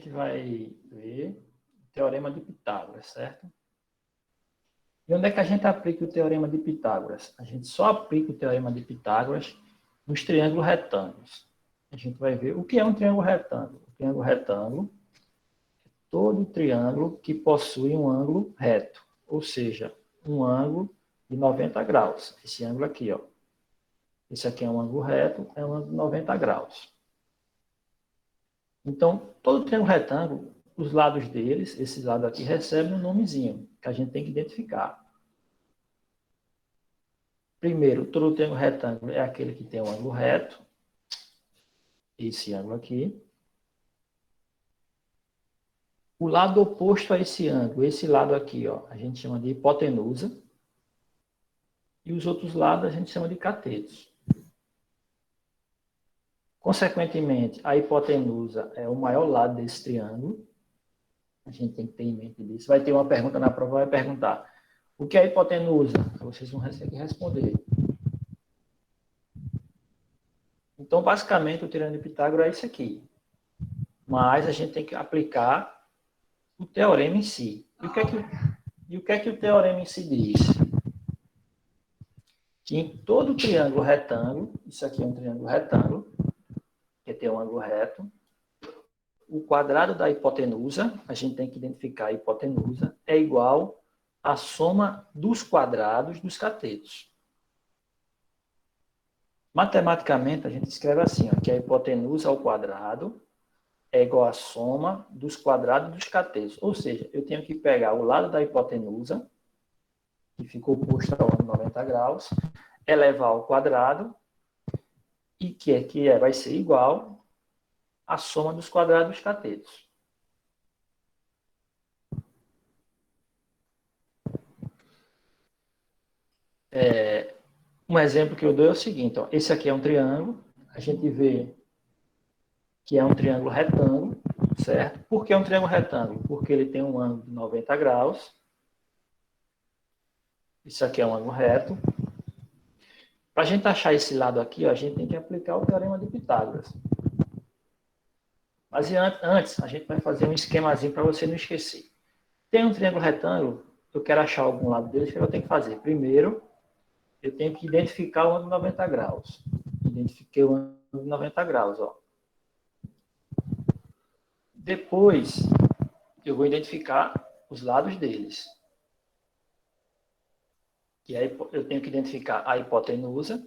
gente vai ver o Teorema de Pitágoras, certo? E onde é que a gente aplica o Teorema de Pitágoras? A gente só aplica o Teorema de Pitágoras nos triângulos retângulos. A gente vai ver o que é um triângulo retângulo. O triângulo retângulo é todo triângulo que possui um ângulo reto, ou seja, um ângulo de 90 graus. Esse ângulo aqui, ó. Esse aqui é um ângulo reto, é um ângulo de 90 graus. Então, todo triângulo retângulo, os lados deles, esse lado aqui, recebe um nomezinho, que a gente tem que identificar. Primeiro, todo triângulo retângulo é aquele que tem um ângulo reto, esse ângulo aqui. O lado oposto a esse ângulo, esse lado aqui, ó, a gente chama de hipotenusa. E os outros lados a gente chama de catetos. Consequentemente, a hipotenusa é o maior lado desse triângulo. A gente tem que ter em mente disso. Vai ter uma pergunta na prova, vai perguntar: o que é a hipotenusa? Vocês vão ter que responder. Então, basicamente, o triângulo de Pitágoras é isso aqui. Mas a gente tem que aplicar o teorema em si. E o que é que o teorema em si diz? Que em todo triângulo retângulo, isso aqui é um triângulo retângulo, que tem um ângulo reto, o quadrado da hipotenusa, a gente tem que identificar a hipotenusa, é igual à soma dos quadrados dos catetos. Matematicamente, a gente escreve assim, ó, que a hipotenusa ao quadrado é igual à soma dos quadrados dos catetos. Ou seja, eu tenho que pegar o lado da hipotenusa, que ficou oposto ao ângulo 90 graus, elevar ao quadrado, e vai ser igual à soma dos quadrados dos catetos. Um exemplo que eu dou é o seguinte, ó, esse aqui é um triângulo, a gente vê que é um triângulo retângulo, certo? Por que é um triângulo retângulo? Porque ele tem um ângulo de 90 graus, isso aqui é um ângulo reto. Para a gente achar esse lado aqui, ó, a gente tem que aplicar o Teorema de Pitágoras. Mas antes, a gente vai fazer um esquemazinho para você não esquecer. Tem um triângulo retângulo, eu quero achar algum lado dele, o que eu tenho que fazer? Primeiro, eu tenho que identificar o ângulo de 90 graus. Identifiquei o ângulo de 90 graus, ó. Depois, eu vou identificar os lados deles. E aí eu tenho que identificar a hipotenusa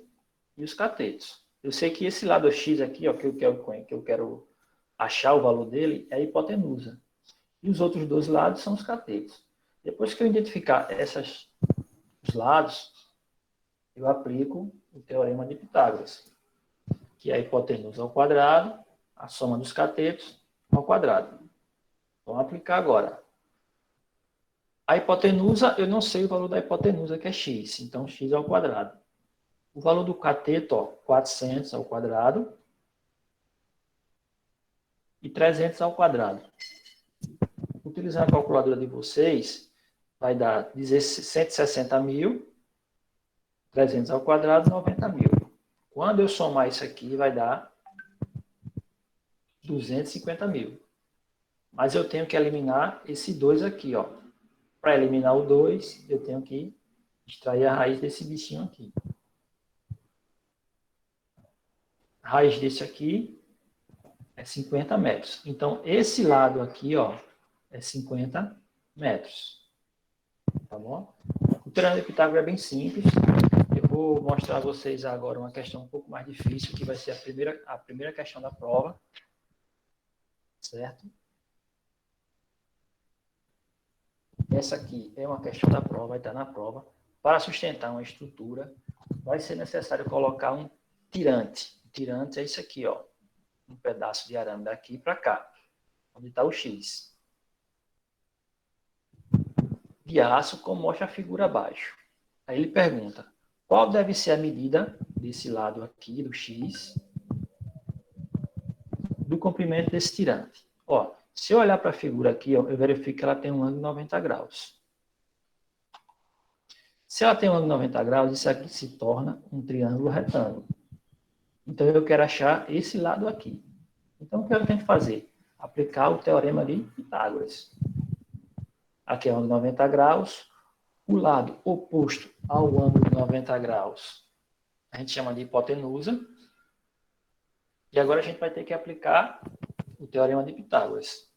e os catetos. Eu sei que esse lado X aqui, ó, que eu quero achar o valor dele, é a hipotenusa. E os outros dois lados são os catetos. Depois que eu identificar os lados, eu aplico o Teorema de Pitágoras, que é a hipotenusa ao quadrado, a soma dos catetos ao quadrado. Vamos aplicar agora. A hipotenusa, eu não sei o valor da hipotenusa, que é x. Então, x ao quadrado. O valor do cateto, ó, 400 ao quadrado e 300 ao quadrado. Utilizando a calculadora de vocês, vai dar 160 mil, 300 ao quadrado, 90 mil. Quando eu somar isso aqui, vai dar 250 mil. Mas eu tenho que eliminar esse 2 aqui, ó. Para eliminar o 2, eu tenho que extrair a raiz desse bichinho aqui. A raiz desse aqui é 50 metros. Então, esse lado aqui, ó, é 50 metros. Tá bom? O Teorema de Pitágoras é bem simples. Eu vou mostrar a vocês agora uma questão um pouco mais difícil, que vai ser a primeira questão da prova. Certo? Essa aqui é uma questão da prova, vai estar na prova. Para sustentar uma estrutura, vai ser necessário colocar um tirante. O tirante é isso aqui, ó. Um pedaço de arame daqui para cá, onde está o X. De aço, como mostra a figura abaixo. Aí ele pergunta, qual deve ser a medida desse lado aqui, do X, do comprimento desse tirante? Ó, se eu olhar para a figura aqui, ó, eu verifico que ela tem um ângulo de 90 graus. Se ela tem um ângulo de 90 graus, isso aqui se torna um triângulo retângulo. Então, eu quero achar esse lado aqui. Então, o que eu tenho que fazer? aplicar o teorema de Pitágoras. Aqui é o ângulo de 90 graus. O lado oposto ao ângulo de 90 graus, a gente chama de hipotenusa. E agora a gente vai ter que aplicar o teorema de Pitágoras.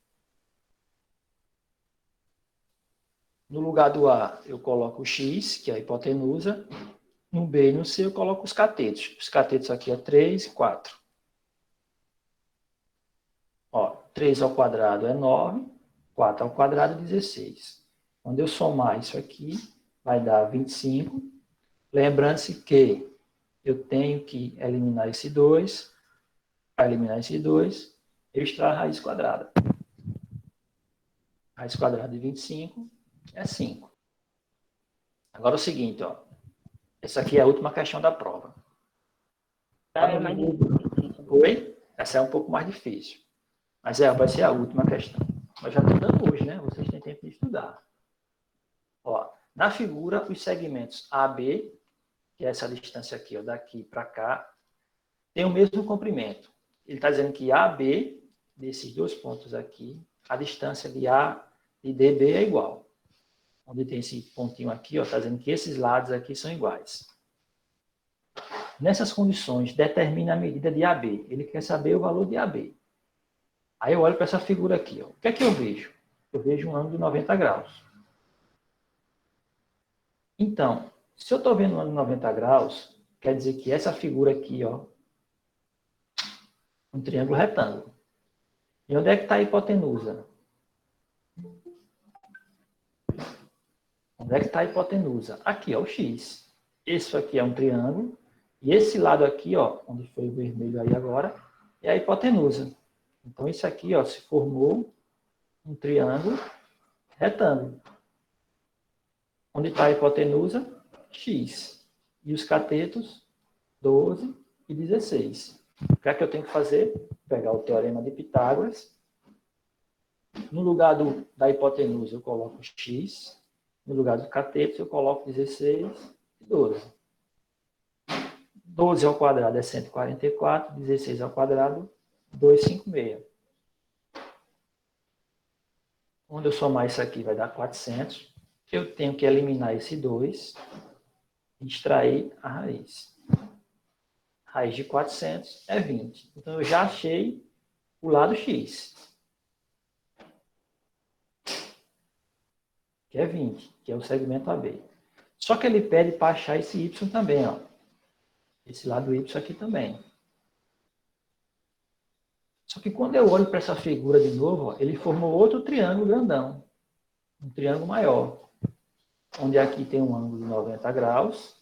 No lugar do A, eu coloco o x, que é a hipotenusa. No B e no C, eu coloco os catetos. Os catetos aqui é 3 e 4. Ó, 3 ao quadrado é 9, 4 ao quadrado é 16. Quando eu somar isso aqui, vai dar 25. Lembrando-se que eu tenho que eliminar esse 2. Para eliminar esse 2, eu extraio a raiz quadrada. A raiz quadrada de 25 é 5. Agora é o seguinte, ó. Essa aqui é a última questão da prova. É mais difícil. Oi? Essa é um pouco mais difícil. Mas vai ser a última questão. Mas já estou dando hoje, né? Vocês têm tempo de estudar. Ó, na figura, os segmentos AB, que é essa distância aqui, ó, daqui para cá, tem o mesmo comprimento. Ele está dizendo que AB, desses dois pontos aqui, a distância de A e DB é igual. Onde tem esse pontinho aqui, está dizendo que esses lados aqui são iguais. Nessas condições, determina a medida de AB. Ele quer saber o valor de AB. Aí eu olho para essa figura aqui. Ó. O que é que eu vejo? Eu vejo um ângulo de 90 graus. Então, se eu estou vendo um ângulo de 90 graus, quer dizer que essa figura aqui, ó, um triângulo retângulo. E onde é que está a hipotenusa? Onde é que está a hipotenusa? Aqui, ó, o X. Esse aqui é um triângulo. E esse lado aqui, ó, onde foi o vermelho aí agora, é a hipotenusa. Então, isso aqui, ó, se formou um triângulo retângulo. Onde está a hipotenusa? X. E os catetos? 12 e 16. O que é que eu tenho que fazer? Pegar o teorema de Pitágoras. No lugar da hipotenusa, eu coloco x. No lugar dos catetos, eu coloco 16 e 12. 12 ao quadrado é 144, 16 ao quadrado, 256. Quando eu somar isso aqui, vai dar 400. Eu tenho que eliminar esse 2 e extrair a raiz. Raiz de 400 é 20. Então, eu já achei o lado x, que é 20, que é o segmento AB. Só que ele pede para achar esse y também, ó. Esse lado y aqui também. Só que quando eu olho para essa figura de novo, ó, ele formou outro triângulo grandão. Um triângulo maior. Onde aqui tem um ângulo de 90 graus.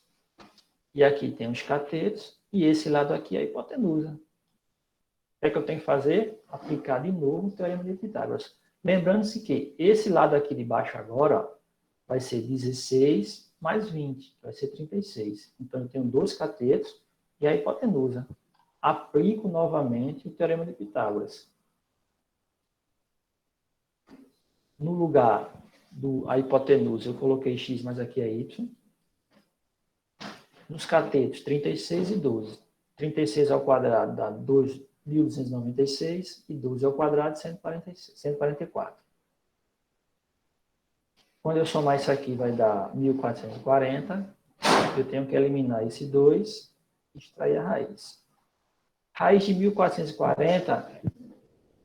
E aqui tem os catetos. E esse lado aqui é a hipotenusa. O que eu tenho que fazer? Aplicar de novo o teorema de Pitágoras. Lembrando-se que esse lado aqui de baixo agora, ó, vai ser 16 mais 20, vai ser 36. Então, eu tenho 2 catetos e a hipotenusa. Aplico novamente o teorema de Pitágoras. No lugar da hipotenusa, eu coloquei x, mas aqui é y. Nos catetos, 36 e 12. 36 ao quadrado dá 2.296 e 12 ao quadrado, 144. Quando eu somar isso aqui, vai dar 1.440. Eu tenho que eliminar esse 2 e extrair a raiz. Raiz de 1.440,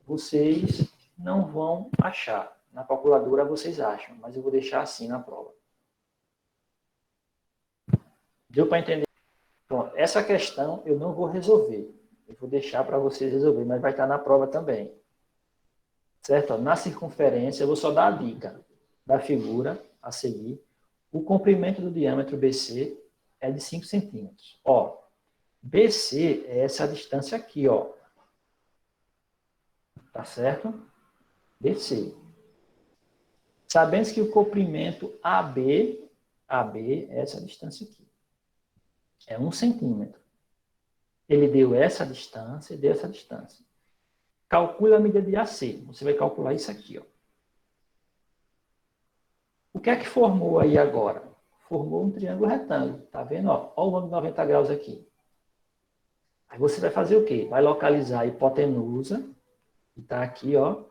vocês não vão achar. Na calculadora vocês acham, mas eu vou deixar assim na prova. Deu para entender? Então, essa questão eu não vou resolver. Eu vou deixar para vocês resolver, mas vai estar na prova também. Certo? Na circunferência, eu vou só dar a dica da figura a seguir. O comprimento do diâmetro BC é de 5 centímetros. Ó, BC é essa distância aqui, ó. Tá certo? BC. Sabendo que o comprimento AB é essa distância aqui. É 1 centímetro. Ele deu essa distância e deu essa distância. Calcule a medida de AC. Você vai calcular isso aqui, ó. O que é que formou aí agora? Formou um triângulo retângulo. Tá vendo? Ó, o ângulo de 90 graus aqui. Aí você vai fazer o quê? Vai localizar a hipotenusa está aqui, ó,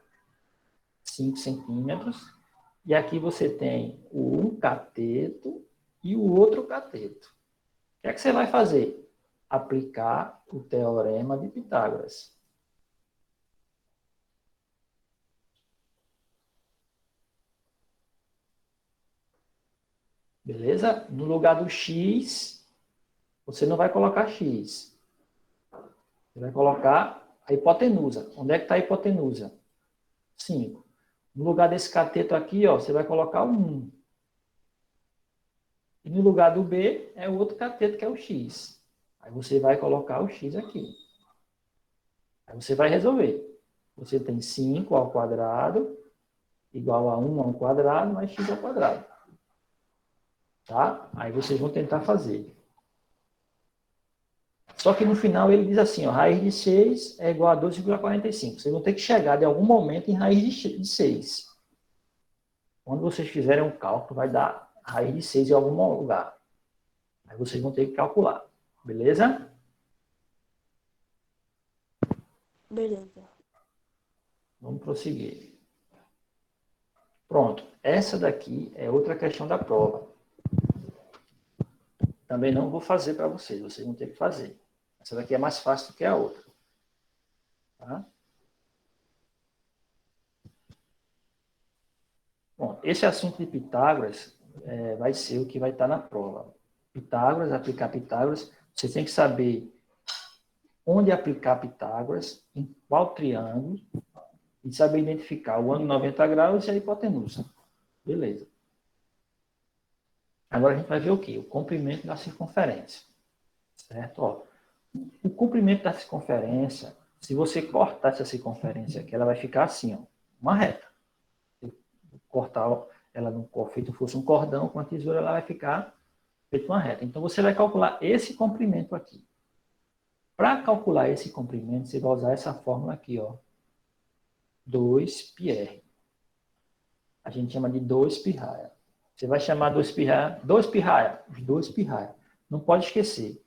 5 centímetros. E aqui você tem um cateto e o outro cateto. O que é que você vai fazer? Aplicar o teorema de Pitágoras. Beleza? No lugar do x, você não vai colocar x. Você vai colocar a hipotenusa. Onde é que está a hipotenusa? 5. No lugar desse cateto aqui, ó, você vai colocar o 1. E no lugar do B é o outro cateto, que é o x. Aí você vai colocar o x aqui. Aí você vai resolver. Você tem 5 ao quadrado igual a 1 ao quadrado mais x ao quadrado. Tá? Aí vocês vão tentar fazer. Só que no final ele diz assim, ó, raiz de 6 é igual a 2,45. Vocês vão ter que chegar de algum momento em raiz de 6. Quando vocês fizerem um cálculo, vai dar raiz de 6 em algum lugar. Aí vocês vão ter que calcular. Beleza? Beleza. Vamos prosseguir. Pronto. Essa daqui é outra questão da prova. Também não vou fazer para vocês. Vocês vão ter que fazer. Essa daqui é mais fácil do que a outra. Tá? Bom, esse assunto de Pitágoras vai ser o que vai estar na prova. Pitágoras, aplicar Pitágoras, você tem que saber onde aplicar Pitágoras, em qual triângulo, e saber identificar o ângulo 90 graus e a hipotenusa. Beleza. Agora a gente vai ver o quê? O comprimento da circunferência. Certo? Ó, o comprimento da circunferência, se você cortar essa circunferência aqui, ela vai ficar assim, ó, uma reta. Se cortar ela no feito fosse um cordão com a tesoura, ela vai ficar feito uma reta. Então você vai calcular esse comprimento aqui. Para calcular esse comprimento, você vai usar essa fórmula aqui, ó, 2πr. A gente chama de 2π. Você vai chamar 2π, 2π, os 2π. Não pode esquecer.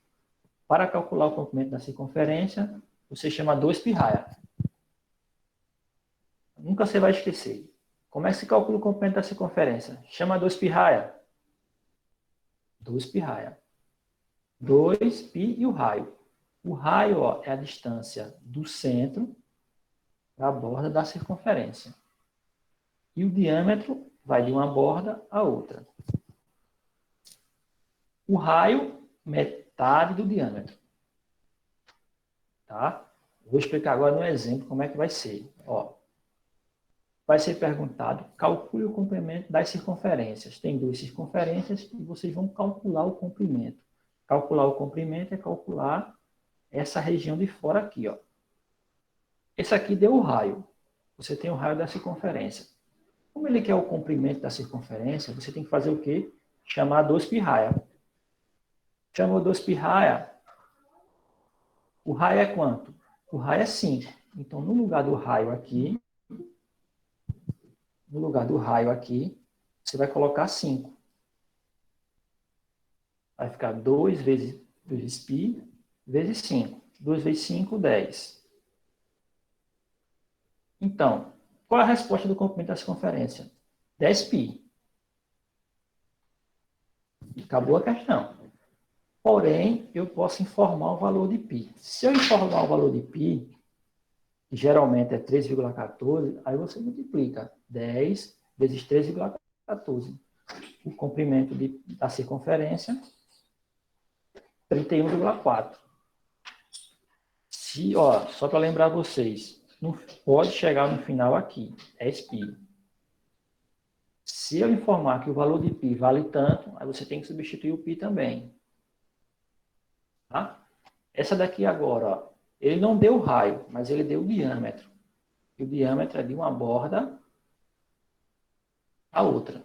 Para calcular o comprimento da circunferência, você chama 2π. Nunca você vai esquecer. Como é que se calcula o comprimento da circunferência? Chama 2π. 2π. 2π e o raio. O raio, ó, é a distância do centro da borda da circunferência. E o diâmetro vai de uma borda a outra. O raio, metade do diâmetro. Tá? Vou explicar agora no exemplo como é que vai ser. Ó, vai ser perguntado, calcule o comprimento das circunferências. Tem duas circunferências e vocês vão calcular o comprimento. Calcular o comprimento é calcular essa região de fora aqui, ó. Esse aqui deu o raio. Você tem o raio da circunferência. Como ele quer o comprimento da circunferência, você tem que fazer o quê? Chamar 2π. Chamou 2π, o raio é quanto? O raio é 5. Então, no lugar do raio aqui, você vai colocar 5. Vai ficar 2 vezes π vezes 5. 2 vezes 5, 10. Então, qual é a resposta do comprimento da circunferência? 10π. Acabou a questão. Porém, eu posso informar o valor de π. Se eu informar o valor de π, que geralmente é 3,14, aí você multiplica 10 vezes 3,14. O comprimento da circunferência, 31,4. Se, ó, só para lembrar vocês, não pode chegar no final aqui, é π. Se eu informar que o valor de π vale tanto, aí você tem que substituir o π também. Tá? Essa daqui agora, ó, ele não deu o raio, mas ele deu o diâmetro. E o diâmetro é de uma borda a outra.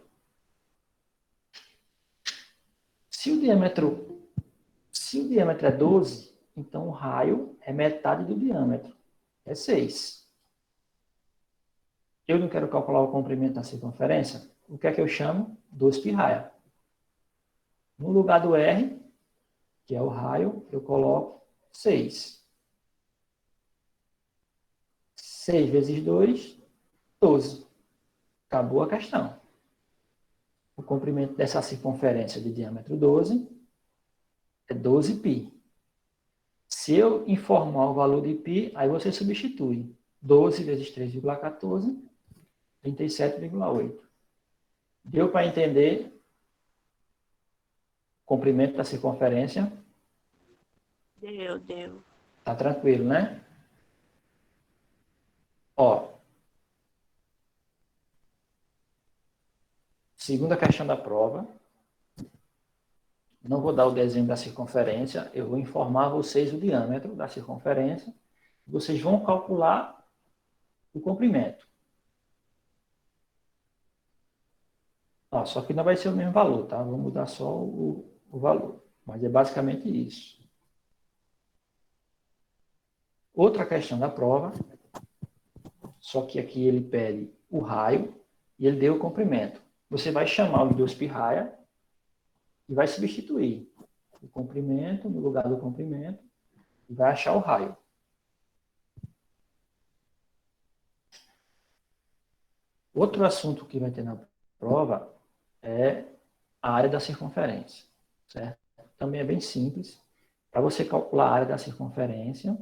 Se o diâmetro é 12, então o raio é metade do diâmetro. É 6. Eu não quero calcular o comprimento da circunferência. O que é que eu chamo? 2π. No lugar do R, que é o raio, eu coloco 6. 6 vezes 2, 12. Acabou a questão. O comprimento dessa circunferência de diâmetro 12 é 12π. Se eu informar o valor de π, aí você substitui. 12 vezes 3,14, 37,8. Deu para entender o comprimento da circunferência? Deu. Tá tranquilo, né? Ó, segunda questão da prova. Não vou dar o desenho da circunferência, eu vou informar vocês o diâmetro da circunferência. Vocês vão calcular o comprimento. Ó, só que não vai ser o mesmo valor, tá? Vou mudar só o valor. Mas é basicamente isso. Outra questão da prova, só que aqui ele pede o raio e ele deu o comprimento. Você vai chamar os dois pirraia e vai substituir o comprimento no lugar do comprimento e vai achar o raio. Outro assunto que vai ter na prova é a área da circunferência, certo? Também é bem simples. Para você calcular a área da circunferência,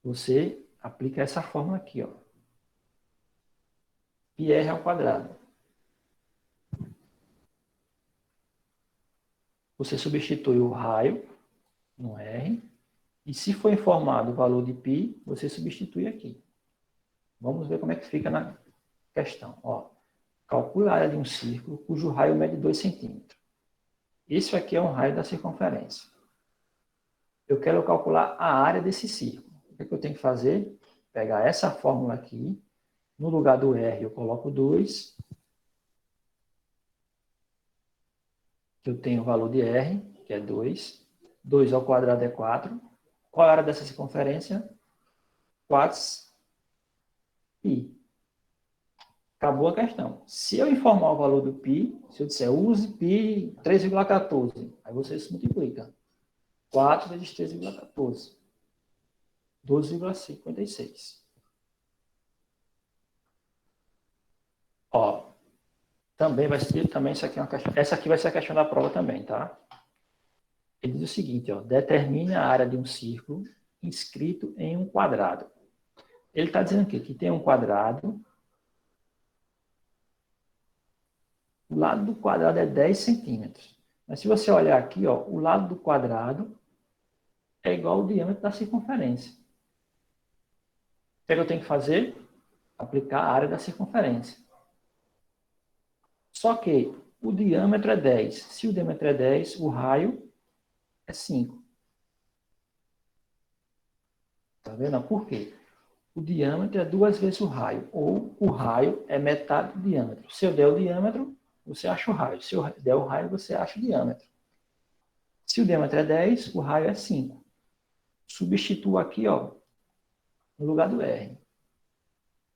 você aplica essa fórmula aqui, ó. πr ao quadrado. Você substitui o raio no R, e se for informado o valor de π, você substitui aqui. Vamos ver como é que fica na questão. Ó, calcula a área de um círculo cujo raio mede 2 centímetros. Isso aqui é um raio da circunferência. Eu quero calcular a área desse círculo. O que eu tenho que fazer? Pegar essa fórmula aqui, no lugar do R eu coloco 2, que eu tenho o valor de R, que é 2. 2 ao quadrado é 4. Qual é a área dessa circunferência? 4π. Acabou a questão. Se eu informar o valor do π, se eu disser use π 3,14, aí você se multiplica. 4 vezes 3,14. 12,56. Ó, também vai ser, isso aqui é uma questão, essa aqui vai ser a questão da prova também, tá? Ele diz o seguinte, ó, determine a área de um círculo inscrito em um quadrado. Ele está dizendo aqui que tem um quadrado, o lado do quadrado é 10 centímetros. Mas se você olhar aqui, ó, o lado do quadrado é igual ao diâmetro da circunferência. O que eu tenho que fazer? Aplicar a área da circunferência. Só que o diâmetro é 10. Se o diâmetro é 10, o raio é 5. Tá vendo? Por quê? O diâmetro é 2 vezes o raio, ou o raio é metade do diâmetro. Se eu der o diâmetro, você acha o raio. Se eu der o raio, você acha o diâmetro. Se o diâmetro é 10, o raio é 5. Substitua aqui, ó, no lugar do R.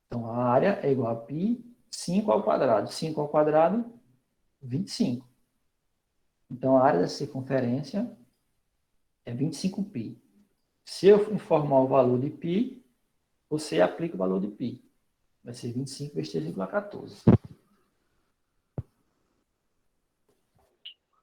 Então, a área é igual a π, 5 ao quadrado. 5 ao quadrado, 25. Então, a área da circunferência é 25π. Se eu informar o valor de π, você aplica o valor de π. Vai ser 25 vezes 3,14.